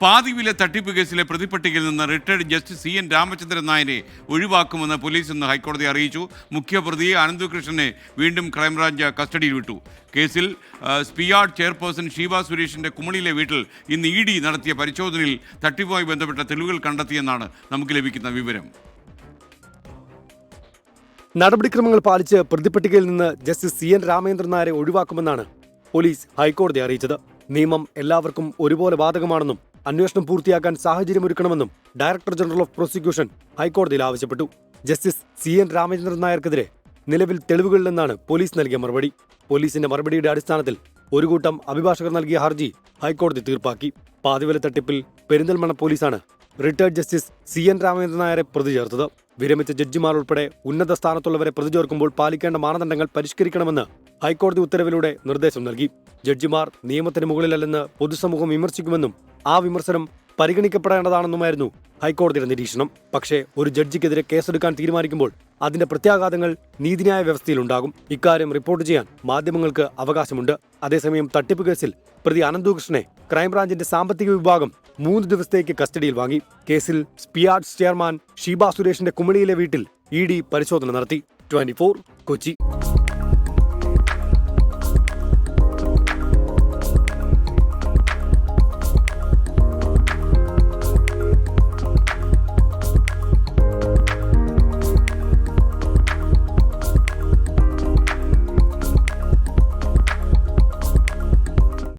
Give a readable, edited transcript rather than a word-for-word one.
പാതിവില തട്ടിപ്പ് കേസിലെ പ്രതിപട്ടികയിൽ നിന്ന് റിട്ടയർഡ് ജസ്റ്റിസ് CN രാമചന്ദ്രൻ നായരെ ഒഴിവാക്കുമെന്ന് പോലീസ് ഇന്ന് ഹൈക്കോടതി അറിയിച്ചു. മുഖ്യപ്രതി അനന്തകൃഷ്ണനെ വീണ്ടും ക്രൈംബ്രാഞ്ച് കസ്റ്റഡിയിൽ വിട്ടു. കേസിൽ സ്പിയാർഡ് ചെയർപേഴ്സൺ ഷീബ സുരേഷിന്റെ കുമളിയിലെ വീട്ടിൽ ഇന്ന് ED നടത്തിയ പരിശോധനയിൽ തട്ടിപ്പുമായി ബന്ധപ്പെട്ട തെളിവുകൾ കണ്ടെത്തിയെന്നാണ് നമുക്ക് ലഭിക്കുന്ന വിവരം. നടപടിക്രമങ്ങൾ പാലിച്ച് പ്രതിപട്ടികയിൽ നിന്ന് ജസ്റ്റിസ് CN രാമചന്ദ്രൻ നായരെ ഒഴിവാക്കുമെന്നാണ് പോലീസ് ഹൈക്കോടതി അറിയിച്ചത്. നിയമം എല്ലാവർക്കും ഒരുപോലെ ബാധകമാണെന്നും അന്വേഷണം പൂർത്തിയാക്കാൻ സാഹചര്യമൊരുക്കണമെന്നും ഡയറക്ടർ ജനറൽ ഓഫ് പ്രോസിക്യൂഷൻ ഹൈക്കോടതിയിൽ ആവശ്യപ്പെട്ടു. ജസ്റ്റിസ് CN രാമചന്ദ്രൻ നായർക്കെതിരെ നിലവിൽ തെളിവുകളിലെന്നാണ് പോലീസ് നൽകിയ മറുപടി. പോലീസിന്റെ മറുപടിയുടെ അടിസ്ഥാനത്തിൽ ഒരു കൂട്ടം അഭിഭാഷകർ നൽകിയ ഹർജി ഹൈക്കോടതി തീർപ്പാക്കി. പാതിവില തട്ടിപ്പിൽ പെരിന്തൽമണ്ണ പോലീസാണ് റിട്ടയർഡ് ജസ്റ്റിസ് CN രാമചന്ദ്രൻ നായരെ പ്രതി ചേർത്തത്. വിരമിച്ച ജഡ്ജിമാർ ഉൾപ്പെടെ ഉന്നത സ്ഥാനത്തുള്ളവരെ പ്രതി ചേർക്കുമ്പോൾ പാലിക്കേണ്ട മാനദണ്ഡങ്ങൾ പരിഷ്കരിക്കണമെന്ന് ഹൈക്കോടതി ഉത്തരവിലൂടെ നിർദ്ദേശം നൽകി. ജഡ്ജിമാർ നിയമത്തിന് മുകളിലല്ലെന്ന് പൊതുസമൂഹം വിമർശിക്കുമെന്നും ആ വിമർശനം പരിഗണിക്കപ്പെടേണ്ടതാണെന്നുമായിരുന്നു ഹൈക്കോടതിയുടെ നിരീക്ഷണം. പക്ഷേ ഒരു ജഡ്ജിക്കെതിരെ കേസെടുക്കാൻ തീരുമാനിക്കുമ്പോൾ അതിന്റെ പ്രത്യാഘാതങ്ങൾ നീതിന്യായ വ്യവസ്ഥയിലുണ്ടാകും. ഇക്കാര്യം റിപ്പോർട്ട് ചെയ്യാൻ മാധ്യമങ്ങൾക്ക് അവകാശമുണ്ട്. അതേസമയം തട്ടിപ്പ് കേസിൽ പ്രതി അനന്തകൃഷ്ണനെ ക്രൈംബ്രാഞ്ചിന്റെ സാമ്പത്തിക വിഭാഗം 3 ദിവസത്തേക്ക് കസ്റ്റഡിയിൽ വാങ്ങി. കേസിൽ സ്പിയാർഡ്സ് ചെയർമാൻ ഷീബ സുരേഷിന്റെ കുമളിയിലെ വീട്ടിൽ ED പരിശോധന നടത്തി. 24 കൊച്ചി.